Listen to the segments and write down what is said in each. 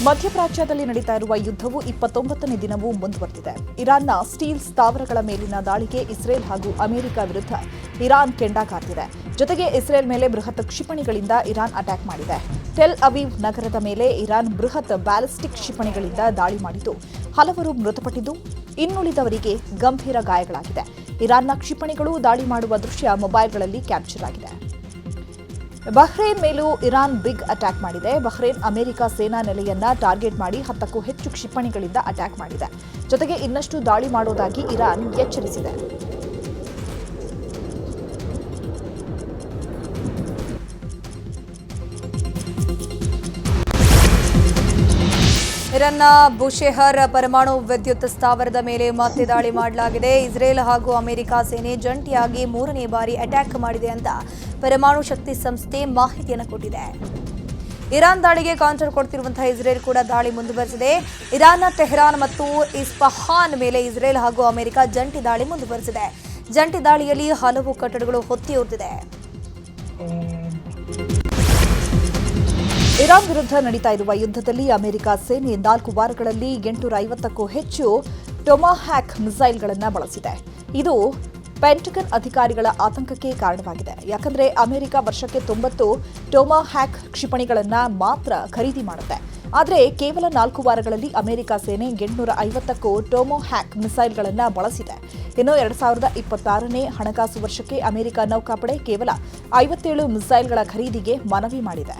ಮಧ್ಯಪ್ರಾಚ್ಯದಲ್ಲಿ ನಡೀತಾ ಇರುವ ಯುದ್ಧವು 29ನೇ ದಿನವೂ ಮುಂದುವರೆದಿದೆ. ಇರಾನ್ನ ಸ್ಟೀಲ್ ಸ್ಥಾವರಗಳ ಮೇಲಿನ ದಾಳಿಗೆ ಇಸ್ರೇಲ್ ಹಾಗೂ ಅಮೆರಿಕ ವಿರುದ್ಧ ಇರಾನ್ ಕೆಂಡ ಕಾರ್ತಿದೆ. ಜೊತೆಗೆ ಇಸ್ರೇಲ್ ಮೇಲೆ ಬೃಹತ್ ಕ್ಷಿಪಣಿಗಳಿಂದ ಇರಾನ್ ಅಟ್ಯಾಕ್ ಮಾಡಿದೆ. ಟೆಲ್ ಅವೀವ್ ನಗರದ ಮೇಲೆ ಇರಾನ್ ಬೃಹತ್ ಬ್ಯಾಲಿಸ್ಟಿಕ್ ಕ್ಷಿಪಣಿಗಳಿಂದ ದಾಳಿ ಮಾಡಿದ್ದು ಹಲವರು ಮೃತಪಟ್ಟಿದ್ದು ಇನ್ನುಳಿದವರಿಗೆ ಗಂಭೀರ ಗಾಯಗಳಾಗಿದೆ. ಇರಾನ್ನ ಕ್ಷಿಪಣಿಗಳು ದಾಳಿ ಮಾಡುವ ದೃಶ್ಯ ಮೊಬೈಲ್ಗಳಲ್ಲಿ ಕ್ಯಾಪ್ಚರ್ ಆಗಿದೆ. ಬಹ್ರೇನ್ ಮೇಲೂ ಇರಾನ್ ಬಿಗ್ ಅಟ್ಯಾಕ್ ಮಾಡಿದೆ. ಬಹ್ರೇನ್ ಅಮೆರಿಕ ಸೇನಾ ನೆಲೆಯನ್ನ ಟಾರ್ಗೆಟ್ ಮಾಡಿ 10ಕ್ಕೂ ಹೆಚ್ಚು ಕ್ಷಿಪಣಿಗಳಿಂದ ಅಟ್ಯಾಕ್ ಮಾಡಿದೆ. ಜೊತೆಗೆ ಇನ್ನಷ್ಟು ದಾಳಿ ಮಾಡೋದಾಗಿ ಇರಾನ್ ಎಚ್ಚರಿಸಿದೆ. ಇರಾನ್ನ ಬುಶೆಹರ್ ಪರಮಾಣು ವಿದ್ಯುತ್ ಸ್ಥಾವರದ ಮೇಲೆ ಮತ್ತೆ ದಾಳಿ ಮಾಡಲಾಗಿದೆ. ಇಸ್ರೇಲ್ ಹಾಗೂ ಅಮೆರಿಕ ಸೇನೆ ಜಂಟಿಯಾಗಿ 3ನೇ ಬಾರಿ ಅಟ್ಯಾಕ್ ಮಾಡಿದೆ ಅಂತ ಪರಮಾಣು ಶಕ್ತಿ ಸಂಸ್ಥೆ ಮಾಹಿತಿಯನ್ನು ಕೊಟ್ಟಿದೆ. ಇರಾನ್ ದಾಳಿಗೆ ಕೌಂಟರ್ ಕೊಡ್ತಿರುವಂತಹ ಇಸ್ರೇಲ್ ಕೂಡ ದಾಳಿ ಮುಂದುವರೆಸಿದೆ. ಇರಾನ್ನ ಟೆಹರಾನ್ ಮತ್ತು ಇಸ್ಫಹಾನ್ ಮೇಲೆ ಇಸ್ರೇಲ್ ಹಾಗೂ ಅಮೆರಿಕ ಜಂಟಿ ದಾಳಿ ಮುಂದುವರೆಸಿದೆ. ಜಂಟಿ ದಾಳಿಯಲ್ಲಿ ಹಲವು ಕಟ್ಟಡಗಳು ಹೊತ್ತಿ ಉರಿದಿದೆ. ಇರಾನ್ ವಿರುದ್ಧ ನಡೀತಾ ಇರುವ ಯುದ್ಧದಲ್ಲಿ ಅಮೆರಿಕ ಸೇನೆ 4 ವಾರಗಳಲ್ಲಿ 850ಕ್ಕೂ ಹೆಚ್ಚು ಟೊಮಾಹ್ಯಾಕ್ ಮಿಸೈಲ್ಗಳನ್ನು ಬಳಸಿದೆ. ಇದು ಪೆಂಟಗನ್ ಅಧಿಕಾರಿಗಳ ಆತಂಕಕ್ಕೆ ಕಾರಣವಾಗಿದೆ. ಯಾಕಂದ್ರೆ ಅಮೆರಿಕ ವರ್ಷಕ್ಕೆ 90 ಟೊಮಾಹ್ಯಾಕ್ ಕ್ಷಿಪಣಿಗಳನ್ನು ಮಾತ್ರ ಖರೀದಿ ಮಾಡುತ್ತೆ. ಆದರೆ ಕೇವಲ 4 ವಾರಗಳಲ್ಲಿ ಅಮೆರಿಕ ಸೇನೆ 850ಕ್ಕೂ ಟೊಮಾಹ್ಯಾಕ್ ಮಿಸೈಲ್ಗಳನ್ನು ಬಳಸಿದೆ. ಇನ್ನು 2026ನೇ ಹಣಕಾಸು ವರ್ಷಕ್ಕೆ ಅಮೆರಿಕ ನೌಕಾಪಡೆ ಕೇವಲ 57 ಮಿಸೈಲ್ಗಳ ಖರೀದಿಗೆ ಮನವಿ ಮಾಡಿದೆ.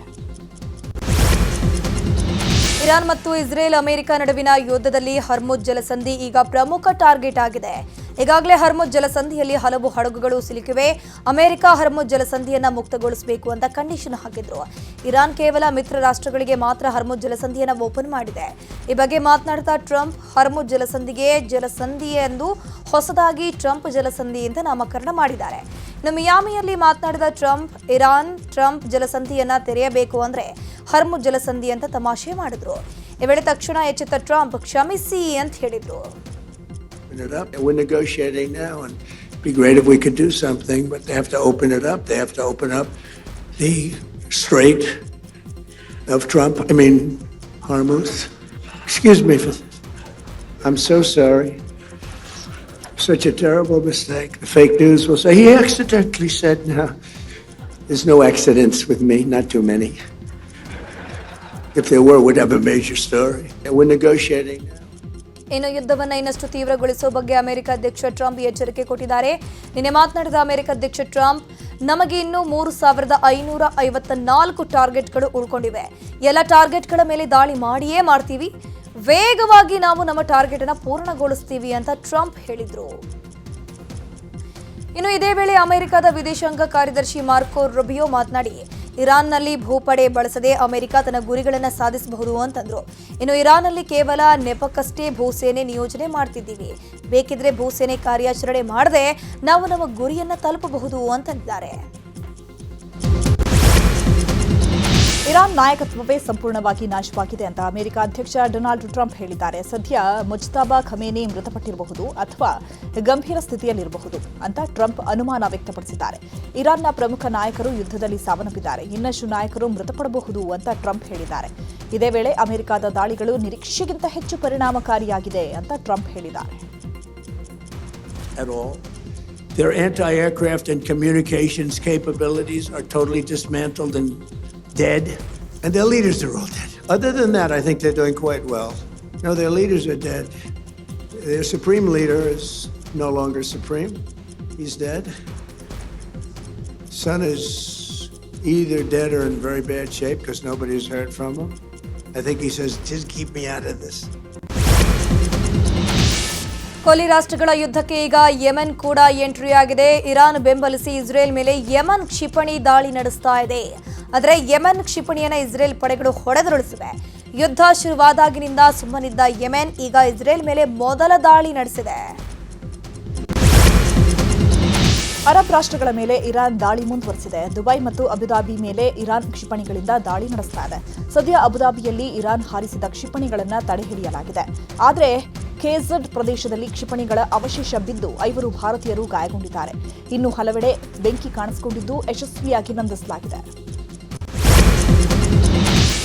ಇರಾನ್ ಮತ್ತು ಇಸ್ರೇಲ್ ಅಮೆರಿಕ ನಡುವಿನ ಯುದ್ಧದಲ್ಲಿ ಹರ್ಮುಜ್ ಜಲಸಂಧಿ ಈಗ ಪ್ರಮುಖ ಟಾರ್ಗೆಟ್ ಆಗಿದೆ. ಈಗಾಗಲೇ ಹರ್ಮುಜ್ ಜಲಸಂಧಿಯಲ್ಲಿ ಹಲವು ಹಡಗುಗಳು ಸಿಲುಕಿವೆ. ಅಮೆರಿಕ ಹರ್ಮುಜ್ ಜಲಸಂಧಿಯನ್ನ ಮುಕ್ತಗೊಳಿಸಬೇಕು ಅಂತ ಕಂಡೀಷನ್ ಹಾಕಿದ್ರು. ಇರಾನ್ ಕೇವಲ ಮಿತ್ರ ರಾಷ್ಟ್ರಗಳಿಗೆ ಮಾತ್ರ ಹರ್ಮುಜ್ ಜಲಸಂಧಿಯನ್ನ ಓಪನ್ ಮಾಡಿದೆ. ಈ ಬಗ್ಗೆ ಮಾತನಾಡ್ತಾ ಟ್ರಂಪ್ ಹರ್ಮುಜ್ ಜಲಸಂಧಿಗೆ ಜಲಸಂಧಿ ಎಂದು ಹೊಸದಾಗಿ ಟ್ರಂಪ್ ಜಲಸಂಧಿ ಅಂತ ನಾಮಕರಣ ಮಾಡಿದ್ದಾರೆ. ಇನ್ನು ಮಿಯಾಮಿಯಲ್ಲಿ ಮಾತನಾಡಿದ ಟ್ರಂಪ್ ಜಲಸಂಧಿಯನ್ನ ತೆರೆಯಬೇಕು ಅಂದ್ರೆ ಹರ್ಮುಜ್ ಜಲಸಂಧಿ ಅಂತ ತಮಾಷೆ ಮಾಡಿದ್ರು. ಈ ವೇಳೆ ತಕ್ಷಣ ಎಚ್ಚೆತ್ತ ಟ್ರಂಪ್ ಕ್ಷಮಿಸಿ ಅಂತ ಹೇಳಿದ್ರು. We're negotiating now, and it'd be great if we could do something, but they have to open it up. They have to open up the Strait of Hormuz. Excuse me for this. I'm so sorry. Such a terrible mistake. The fake news will say he accidentally said, no. There's no accidents with me, not too many. If there were, we'd have a major story. And we're negotiating now. ಇನ್ನು ಯುದ್ಧವನ್ನು ಇನ್ನಷ್ಟು ತೀವ್ರಗೊಳಿಸುವ ಬಗ್ಗೆ America ಅಧ್ಯಕ್ಷ Trump ಎಚ್ಚರಿಕೆ ಕೊಟ್ಟಿದ್ದಾರೆ. ನಿನ್ನೆ ಮಾತನಾಡಿದ America ಅಧ್ಯಕ್ಷ ಟ್ರಂಪ್, ನಮಗೆ ಇನ್ನೂ 3554 ಟಾರ್ಗೆಟ್ಗಳು ಉಳ್ಕೊಂಡಿವೆ. ಎಲ್ಲ ಟಾರ್ಗೆಟ್ಗಳ ಮೇಲೆ ದಾಳಿ ಮಾಡಿಯೇ ಮಾಡ್ತೀವಿ. ವೇಗವಾಗಿ ನಾವು ನಮ್ಮ ಟಾರ್ಗೆಟ್ ಅನ್ನು ಪೂರ್ಣಗೊಳಿಸ್ತೀವಿ ಅಂತ ಟ್ರಂಪ್ ಹೇಳಿದ್ರು. ಇನ್ನು ಇದೇ ವೇಳೆ ಅಮೆರಿಕದ ವಿದೇಶಾಂಗ ಕಾರ್ಯದರ್ಶಿ ಮಾರ್ಕೋ ರುಬಿಯೋ ಮಾತನಾಡಿ, ಇರಾನ್ನಲ್ಲಿ ಭೂಪಡೆ ಬಳಸದೆ ಅಮೆರಿಕ ತನ್ನ ಗುರಿಗಳನ್ನು ಸಾಧಿಸಬಹುದು ಅಂತಂದ್ರು. ಇನ್ನು ಇರಾನ್ನಲ್ಲಿ ಕೇವಲ ನೆಪಕ್ಕಷ್ಟೇ ಭೂಸೇನೆ ನಿಯೋಜನೆ ಮಾಡ್ತಿದ್ದೀವಿ. ಬೇಕಿದ್ರೆ ಭೂಸೇನೆ ಕಾರ್ಯಾಚರಣೆ ಮಾಡದೆ ನಾವು ನಮ್ಮ ಗುರಿಯನ್ನ ತಲುಪಬಹುದು ಅಂತಂದಿದ್ದಾರೆ. ಇರಾನ್ ನಾಯಕತ್ವವೇ ಸಂಪೂರ್ಣವಾಗಿ ನಾಶವಾಗಿದೆ ಅಂತ ಅಮೆರಿಕ ಅಧ್ಯಕ್ಷ ಡೊನಾಲ್ಡ್ ಟ್ರಂಪ್ ಹೇಳಿದ್ದಾರೆ. ಸದ್ಯ ಮುಜ್ತಬಾ ಖಮೇನಿ ಮೃತಪಟ್ಟಿರಬಹುದು ಅಥವಾ ಗಂಭೀರ ಸ್ಥಿತಿಯಲ್ಲಿರಬಹುದು ಅಂತ ಟ್ರಂಪ್ ಅನುಮಾನ ವ್ಯಕ್ತಪಡಿಸಿದ್ದಾರೆ. ಇರಾನ್ನ ಪ್ರಮುಖ ನಾಯಕರು ಯುದ್ಧದಲ್ಲಿ ಸಾವನ್ನಪ್ಪಿದ್ದಾರೆ. ಇನ್ನಷ್ಟು ನಾಯಕರು ಮೃತಪಡಬಹುದು ಅಂತ ಟ್ರಂಪ್ ಹೇಳಿದ್ದಾರೆ. ಇದೇ ವೇಳೆ ಅಮೆರಿಕದ ದಾಳಿಗಳು ನಿರೀಕ್ಷೆಗಿಂತ ಹೆಚ್ಚು ಪರಿಣಾಮಕಾರಿಯಾಗಿದೆ ಅಂತ ಟ್ರಂಪ್ ಹೇಳಿದ್ದಾರೆ. Their anti-aircraft and communications capabilities are totally dismantled and dead, and their leaders are all dead. Other than that, I think they're doing quite well. No, their leaders are dead. Their supreme leader is no longer supreme. He's dead. Son is either dead or in very bad shape because nobody's heard from him. I think he says, just keep me out of this. ಕೊಲ್ಲಿ ರಾಷ್ಟ್ರಗಳ ಯುದ್ಧಕ್ಕೆ ಈಗ Yemen ಕೂಡ entry ಆಗಿದೆ. Iran ಬೆಂಬಲಿಸಿ Israel ಮೇಲೆ Yemen ಕ್ಷಿಪಣಿ ದಾಳಿ ನಡೆಸ್ತಾ ಇದೆ. ಆದರೆ ಯೆಮನ್ ಕ್ಷಿಪಣಿಯನ್ನು ಇಸ್ರೇಲ್ ಪಡೆಗಳು ಹೊಡೆದುರುಳಿಸಿವೆ. ಯುದ್ಧ ಶುರುವಾದಾಗಿನಿಂದ ಸುಮ್ಮನಿದ್ದ ಯೆಮೆನ್ ಈಗ ಇಸ್ರೇಲ್ ಮೇಲೆ ಮೊದಲ ದಾಳಿ ನಡೆಸಿದೆ. ಅರಬ್ ರಾಷ್ಟ್ರಗಳ ಮೇಲೆ ಇರಾನ್ ದಾಳಿ ಮುಂದುವರೆಸಿದೆ. ದುಬೈ ಮತ್ತು ಅಬುದಾಬಿ ಮೇಲೆ ಇರಾನ್ ಕ್ಷಿಪಣಿಗಳಿಂದ ದಾಳಿ ನಡೆಸ್ತಾ ಇದೆ. ಸದ್ಯ ಅಬುದಾಬಿಯಲ್ಲಿ ಇರಾನ್ ಹಾರಿಸಿದ ಕ್ಷಿಪಣಿಗಳನ್ನು ತಡೆಹಿಡಿಯಲಾಗಿದೆ. ಆದರೆ ಕೆಝಡ್ ಪ್ರದೇಶದಲ್ಲಿ ಕ್ಷಿಪಣಿಗಳ ಅವಶೇಷ ಬಿದ್ದು 5 ಭಾರತೀಯರು ಗಾಯಗೊಂಡಿದ್ದಾರೆ. ಇನ್ನು ಹಲವೆಡೆ ಬೆಂಕಿ ಕಾಣಿಸಿಕೊಂಡಿದ್ದು ಯಶಸ್ವಿಯಾಗಿ ನಂದಿಸಲಾಗಿದೆ.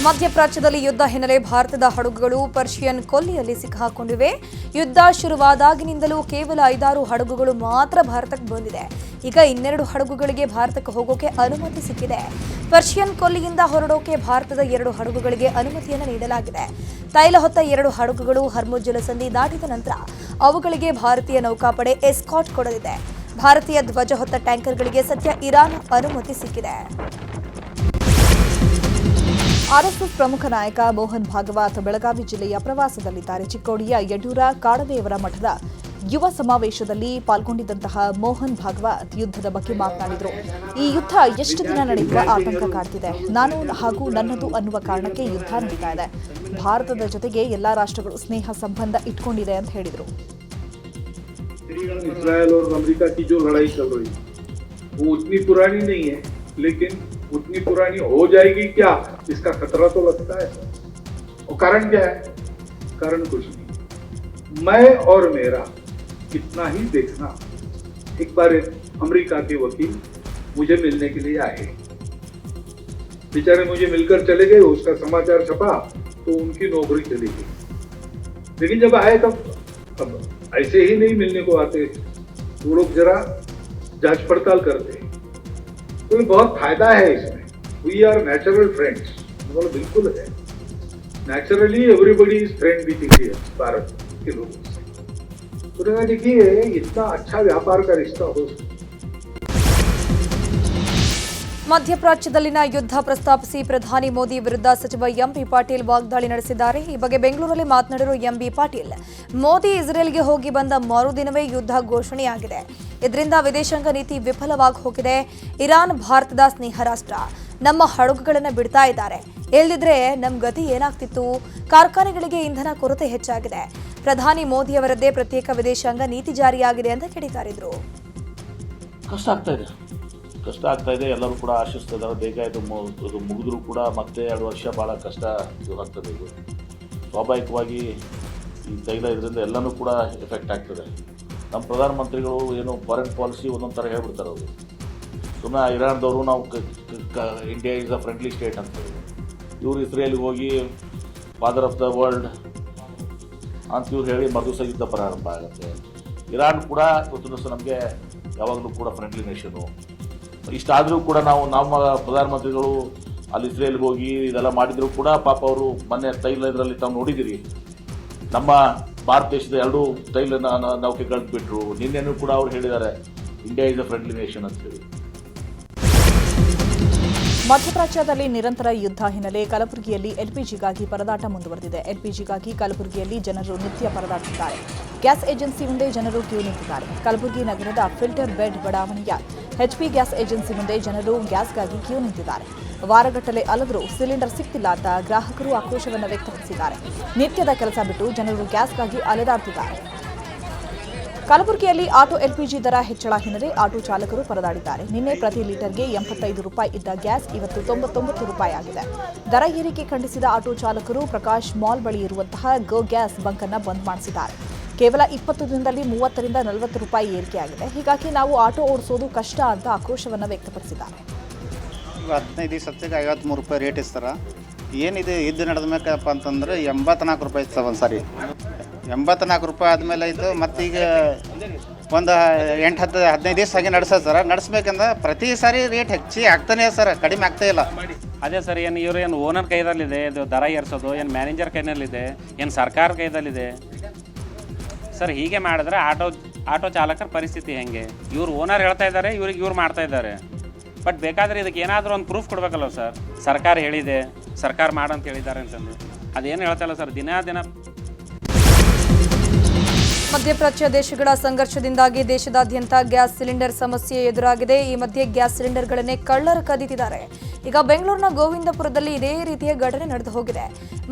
ಮಧ್ಯಪ್ರಾಚ್ಯದಲ್ಲಿ ಯುದ್ಧ ಹಿನ್ನೆಲೆ ಭಾರತದ ಹಡಗುಗಳು ಪರ್ಷಿಯನ್ ಕೊಲ್ಲಿಯಲ್ಲಿ ಸಿಕ್ಕಿಹಾಕೊಂಡಿವೆ. ಯುದ್ಧ ಶುರುವಾದಾಗಿನಿಂದಲೂ ಕೇವಲ 5-6 ಹಡಗುಗಳು ಮಾತ್ರ ಭಾರತಕ್ಕೆ ಬಂದಿದೆ. ಈಗ 12 ಹಡಗುಗಳಿಗೆ ಭಾರತಕ್ಕೆ ಹೋಗೋಕೆ ಅನುಮತಿ ಸಿಕ್ಕಿದೆ. ಪರ್ಷಿಯನ್ ಕೊಲ್ಲಿಯಿಂದ ಹೊರಡೋಕೆ ಭಾರತದ 2 ಹಡಗುಗಳಿಗೆ ಅನುಮತಿಯನ್ನು ನೀಡಲಾಗಿದೆ. ತೈಲ ಹೊತ್ತ 2 ಹಡಗುಗಳು ಹರ್ಮುಜ್ ಜಲಸಂಧಿ ದಾಟಿದ ನಂತರ ಅವುಗಳಿಗೆ ಭಾರತೀಯ ನೌಕಾಪಡೆ ಎಸ್ಕಾಟ್ ಕೊಡಲಿದೆ. ಭಾರತೀಯ ಧ್ವಜ ಹೊತ್ತ ಟ್ಯಾಂಕರ್ಗಳಿಗೆ ಸದ್ಯ ಇರಾನ್ ಅನುಮತಿ ಸಿಕ್ಕಿದೆ. ಆರ್ಎಸ್ಎಸ್ ಪ್ರಮುಖ ನಾಯಕ ಮೋಹನ್ ಭಾಗವತ್ ಬೆಳಗಾವಿ ಜಿಲ್ಲೆಯ ಪ್ರವಾಸದಲ್ಲಿದ್ದಾರೆ. ಚಿಕ್ಕೋಡಿಯ ಯಡ್ಯೂರ ಕಾಡದೇವರ ಮಠದ ಯುವ ಸಮಾವೇಶದಲ್ಲಿ ಪಾಲ್ಗೊಂಡಿದ್ದಂತಹ ಮೋಹನ್ ಭಾಗವತ್ ಯುದ್ಧದ ಬಗ್ಗೆ ಮಾತನಾಡಿದರು. ಈ ಯುದ್ಧ ಎಷ್ಟು ದಿನ ನಡೆಯುವ ಆತಂಕ ಕಾಡ್ತಿದೆ. ನಾನು ಹಾಗೂ ನನ್ನದು ಅನ್ನುವ ಕಾರಣಕ್ಕೆ ಯುದ್ಧ ನಡೀತಾ ಇದೆ. ಭಾರತದ ಜೊತೆಗೆ ಎಲ್ಲಾ ರಾಷ್ಟ್ರಗಳು ಸ್ನೇಹ ಸಂಬಂಧ ಇಟ್ಕೊಂಡಿದೆ ಅಂತ ಹೇಳಿದರು. इस्राइल और अमेरिका की जो लड़ाई चल रही है वो उतनी पुरानी नहीं है, लेकिन उतनी पुरानी हो जाएगी क्या, इसका खतरा तो लगता है। और कारण क्या है? कारण कुछ नहीं, मैं और मेरा इतना ही देखना। एक बार अमेरिका के वकील मुझे मिलने के लिए आए, बेचारे मुझे मिलकर चले गए, उसका समाचार छपा तो उनकी नौकरी चली गई। लेकिन जब आए तब ऐसे ही नहीं मिलने को आते, वो लोग जरा जांच पड़ताल करते। तो बहुत फायदा है इसमें। वी आर नेचुरल फ्रेंड्स, मतलब बिल्कुल है। Naturally everybody is friend with India, Bharat के लोगों से। तो देखिए इतना अच्छा व्यापार का रिश्ता हो। ಮಧ್ಯಪ್ರಾಚ್ಯದಲ್ಲಿನ ಯುದ್ಧ ಪ್ರಸ್ತಾಪಿಸಿ ಪ್ರಧಾನಿ ಮೋದಿ ವಿರುದ್ಧ ಸಚಿವ ಎಂಬಿ ಪಾಟೀಲ್ ವಾಗ್ದಾಳಿ ನಡೆಸಿದ್ದಾರೆ. ಈ ಬಗ್ಗೆ ಬೆಂಗಳೂರಲ್ಲಿ ಮಾತನಾಡಿರುವ ಎಂಬಿ ಪಾಟೀಲ್, ಮೋದಿ ಇಸ್ರೇಲ್ಗೆ ಹೋಗಿ ಬಂದ ಮರುದಿನವೇ ಯುದ್ಧ ಘೋಷಣೆಯಾಗಿದೆ. ಇದರಿಂದ ವಿದೇಶಾಂಗ ನೀತಿ ವಿಫಲವಾಗಿ ಹೋಗಿದೆ. ಇರಾನ್ ಭಾರತದ ಸ್ನೇಹ ರಾಷ್ಟ್ರ. ನಮ್ಮ ಹಡಗುಗಳನ್ನು ಬಿಡ್ತಾ ಇದ್ದಾರೆ. ಇಲ್ದಿದ್ರೆ ನಮ್ಮ ಗತಿ ಏನಾಗ್ತಿತ್ತು? ಕಾರ್ಖಾನೆಗಳಿಗೆ ಇಂಧನ ಕೊರತೆ ಹೆಚ್ಚಾಗಿದೆ. ಪ್ರಧಾನಿ ಮೋದಿಯವರದ್ದೇ ಪ್ರತ್ಯೇಕ ವಿದೇಶಾಂಗ ನೀತಿ ಜಾರಿಯಾಗಿದೆ ಅಂತ ಕಿಡಿಕಾರಿದರು. ಕಷ್ಟ ಆಗ್ತಾ ಇದೆ. ಎಲ್ಲರೂ ಕೂಡ ಆಶಿಸ್ತಿದ್ದಾರೆ ಬೇಗ ಇದು ಮುಗಿದ್ರೂ ಕೂಡ ಮತ್ತೆ 2 ವರ್ಷ ಭಾಳ ಕಷ್ಟ ಆಗ್ತದೆ. ಇದು ಸ್ವಾಭಾವಿಕವಾಗಿ ಈ ತೈಲ ಇದರಿಂದ ಎಲ್ಲನೂ ಕೂಡ ಎಫೆಕ್ಟ್ ಆಗ್ತದೆ. ನಮ್ಮ ಪ್ರಧಾನಮಂತ್ರಿಗಳು ಏನು ಫಾರಿನ್ ಪಾಲಿಸಿ ಒಂದೊಂದು ಥರ ಹೇಳ್ಬಿಡ್ತಾರೆ. ಅವರು ಸುಮ್ಮನೆ ಇರಾನ್ದವರು ನಾವು India is a friendly state ಅಂತ ಹೇಳಿದ್ರು. ಇವರು ಇಸ್ರೇಲ್ಗೆ ಹೋಗಿ ಫಾದರ್ ಆಫ್ ದ ವರ್ಲ್ಡ್ ಅಂತ ಇವ್ರು ಹೇಳಿ ಮರುದಿವಸ ಯುದ್ಧ ಪ್ರಾರಂಭ ಆಗುತ್ತೆ. ಇರಾನ್ ಕೂಡ ಇವತ್ತಿನ ದಿವಸ ನಮಗೆ ಯಾವಾಗಲೂ ಕೂಡ ಫ್ರೆಂಡ್ಲಿ ನೇಷನು. ಇಷ್ಟಾದರೂ ಕೂಡ ನಮ್ಮ ಪ್ರಧಾನಮಂತ್ರಿಗಳು ಅಲ್ಲಿ ಇಸ್ರೇಲ್ಗೆ ಹೋಗಿ ಇದೆಲ್ಲ ಮಾಡಿದ್ರು ಕೂಡ ಪಾಪ ಅವರು ಮೊನ್ನೆ ತೈಲ ಇದರಲ್ಲಿ ತಾವು ನೋಡಿದಿರಿ, ನಮ್ಮ ಭಾರತ ದೇಶದ 2 ತೈಲ ನೌಕೆಗಳನ್ನ ಬಿಟ್ಟರು. ನಿನ್ನೆನೂ ಕೂಡ ಅವ್ರು ಹೇಳಿದ್ದಾರೆ India is a friendly nation ಅಂತ ಹೇಳಿ. ಮಧ್ಯಪ್ರಾಚ್ಯದಲ್ಲಿ ನಿರಂತರ ಯುದ್ಧ ಹಿನ್ನೆಲೆ ಕಲಬುರಗಿಯಲ್ಲಿ ಎಲ್ಪಿಜಿಗಾಗಿ ಪರದಾಟ ಮುಂದುವರೆದಿದೆ. ಎಲ್ಪಿಜಿಗಾಗಿ ಕಲಬುರಗಿಯಲ್ಲಿ ಜನರು ನಿತ್ಯ ಪರದಾಡುತ್ತಿದ್ದಾರೆ. ಗ್ಯಾಸ್ ಏಜೆನ್ಸಿ ಮುಂದೆ ಜನರು ಕ್ಯೂ ನಿಂತಿದ್ದಾರೆ. ಕಲಬುರಗಿ ನಗರದ ಫಿಲ್ಟರ್ ಬೆಡ್ ಬಡಾವಣೆಯ ಎಚ್ಪಿ ಗ್ಯಾಸ್ ಏಜೆನ್ಸಿ ಮುಂದೆ ಜನರು ಗ್ಯಾಸ್ಗಾಗಿ ಕ್ಯೂ ನಿಂತಿದ್ದಾರೆ. ವಾರಗಟ್ಟಲೆ ಅಲೆದರೂ ಸಿಲಿಂಡರ್ ಸಿಗ್ತಿಲ್ಲ ಅಂತ ಗ್ರಾಹಕರು ಆಕ್ರೋಶವನ್ನು ವ್ಯಕ್ತಪಡಿಸಿದ್ದಾರೆ. ನಿತ್ಯದ ಕೆಲಸ ಬಿಟ್ಟು ಜನರು ಗ್ಯಾಸ್ಗಾಗಿ ಅಲೆದಾಡುತ್ತಿದ್ದಾರೆ. ಕಲಬುರಗಿಯಲ್ಲಿ ಆಟೋ ಎಲ್ಪಿಜಿ ದರ ಹೆಚ್ಚಳ ಹಿನ್ನೆಲೆ ಆಟೋ ಚಾಲಕರು ಪರದಾಡಿದ್ದಾರೆ. ನಿನ್ನೆ ಪ್ರತಿ ಲೀಟರ್ಗೆ 85 ರೂಪಾಯಿ ಇದ್ದ ಗ್ಯಾಸ್ ಇವತ್ತು 99 ರೂಪಾಯಿ ಆಗಿದೆ. ದರ ಏರಿಕೆ ಖಂಡಿಸಿದ ಆಟೋ ಚಾಲಕರು ಪ್ರಕಾಶ್ ಮಾಲ್ ಬಳಿ ಇರುವಂತಹ ಗೋ ಗ್ಯಾಸ್ ಬಂಕ್ ಅನ್ನು ಬಂದ್ ಮಾಡಿಸಿದ್ದಾರೆ. ಕೇವಲ 20 ದಿನದಲ್ಲಿ 30ರಿಂದ 40 ರೂಪಾಯಿ ಏರಿಕೆಯಾಗಿದೆ. ಹೀಗಾಗಿ ನಾವು ಆಟೋ ಓಡಿಸೋದು ಕಷ್ಟ ಅಂತ ಆಕ್ರೋಶವನ್ನು ವ್ಯಕ್ತಪಡಿಸಿದ್ದಾರೆ. 15 ದಿವಸಕ್ಕೆ 53 ರೂಪಾಯಿ ರೇಟ್ ಇಸ್ತಾರ. ಏನಿದೆ ಯುದ್ಧ ನಡೆದ ಮೇಕಪ್ಪ ಅಂತಂದ್ರೆ 84 ರೂಪಾಯಿ ಇತ್ತು ಒಂದು ಸಾರಿ. 84 ರೂಪಾಯಿ ಆದಮೇಲೆ ಇದು ಮತ್ತೀಗ ಒಂದು 8-15 ದಿವಸ ಹಾಗೆ ನಡೆಸೋದು ಸರ್. ನಡೆಸ್ಬೇಕಂದ್ರೆ ಪ್ರತಿ ಸಾರಿ ರೇಟ್ ಹೆಚ್ಚಿ ಆಗ್ತಾನೆ ಸರ್, ಕಡಿಮೆ ಆಗ್ತಾ ಇಲ್ಲ. ಅದೇ ಸರ್, ಏನು ಓನರ್ ಕೈದಲ್ಲಿದೆ ಇದು ದರ ಏರಿಸೋದು, ಏನು ಮ್ಯಾನೇಜರ್ ಕೈನಲ್ಲಿದೆ, ಏನು ಸರ್ಕಾರ ಕೈದಲ್ಲಿದೆ ಸರ್? ಹೀಗೆ ಮಾಡಿದ್ರೆ ಆಟೋ ಚಾಲಕರ ಪರಿಸ್ಥಿತಿ ಹೆಂಗೆ? ಇವ್ರು ಓನರ್ ಹೇಳ್ತಾ ಇದ್ದಾರೆ, ಇವ್ರು ಮಾಡ್ತಾ ಇದ್ದಾರೆ. ಬಟ್ ಬೇಕಾದರೆ ಇದಕ್ಕೆ ಏನಾದರೂ ಒಂದು ಪ್ರೂಫ್ ಕೊಡಬೇಕಲ್ಲ ಸರ್? ಸರ್ಕಾರ ಹೇಳಿದೆ, ಸರ್ಕಾರ ಮಾಡಂತ ಹೇಳಿದ್ದಾರೆ ಅಂತಂದು ಅದೇನು ಹೇಳ್ತಾಯಿಲ್ಲ ಸರ್. ದಿನ ಮಧ್ಯಪ್ರಾಚ್ಯ ದೇಶಗಳ ಸಂಘರ್ಷದಿಂದಾಗಿ ದೇಶದಾದ್ಯಂತ ಗ್ಯಾಸ್ ಸಿಲಿಂಡರ್ ಸಮಸ್ಯೆ ಎದುರಾಗಿದೆ. ಈ ಮಧ್ಯೆ ಗ್ಯಾಸ್ ಸಿಲಿಂಡರ್ಗಳನ್ನೇ ಕಳ್ಳರು ಕದಿತಿದ್ದಾರೆ. ಈಗ ಬೆಂಗಳೂರಿನ ಗೋವಿಂದಪುರದಲ್ಲಿ ಇದೇ ರೀತಿಯ ಘಟನೆ ನಡೆದು ಹೋಗಿದೆ.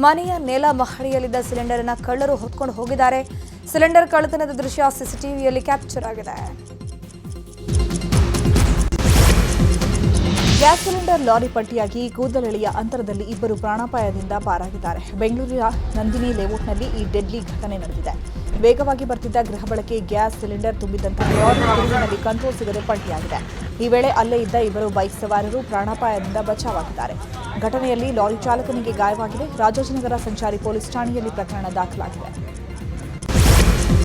ಮನೆಯ ನೆಲ ಮಹಡಿಯಲ್ಲಿದ್ದ ಸಿಲಿಂಡರ್ ಅನ್ನು ಕಳ್ಳರು ಹೊತ್ಕೊಂಡು ಹೋಗಿದ್ದಾರೆ. ಸಿಲಿಂಡರ್ ಕಳ್ಳತನದ ದೃಶ್ಯ ಸಿಸಿಟಿವಿಯಲ್ಲಿ ಕ್ಯಾಪ್ಚರ್ ಆಗಿದೆ. ಗ್ಯಾಸ್ ಸಿಲಿಂಡರ್ ಲಾರಿ ಪಲ್ಟಿಯಾಗಿ ಕೂದಲೆಳೆಯ ಅಂತರದಲ್ಲಿ ಇಬ್ಬರು ಪ್ರಾಣಾಪಾಯದಿಂದ ಪಾರಾಗಿದ್ದಾರೆ. ಬೆಂಗಳೂರಿನ ನಂದಿನಿ ಲೇಔಟ್ನಲ್ಲಿ ಈ ಡೆಡ್ಲಿ ಘಟನೆ ನಡೆದಿದೆ. ವೇಗವಾಗಿ ಬರ್ತಿದ್ದ ಗೃಹ ಬಳಕೆ ಗ್ಯಾಸ್ ಸಿಲಿಂಡರ್ ತುಂಬಿದ್ದಂತಹ ಲಾರಿ ತಿರುವಿನಲ್ಲಿ ಕಂಟ್ರೋಲ್ ಸಿಗದೆ ಪಲ್ಟಿಯಾಗಿದೆ. ಈ ವೇಳೆ ಅಲ್ಲೇ ಇದ್ದ ಇಬ್ಬರು ಬೈಕ್ ಸವಾರರು ಪ್ರಾಣಾಪಾಯದಿಂದ ಬಚಾವಾಗಿದ್ದಾರೆ. ಘಟನೆಯಲ್ಲಿ ಲಾರಿ ಚಾಲಕನಿಗೆ ಗಾಯವಾಗಿದೆ. ರಾಜಾಜಿನಗರ ಸಂಚಾರಿ ಪೊಲೀಸ್ ಠಾಣೆಯಲ್ಲಿ ಪ್ರಕರಣ ದಾಖಲಾಗಿದೆ.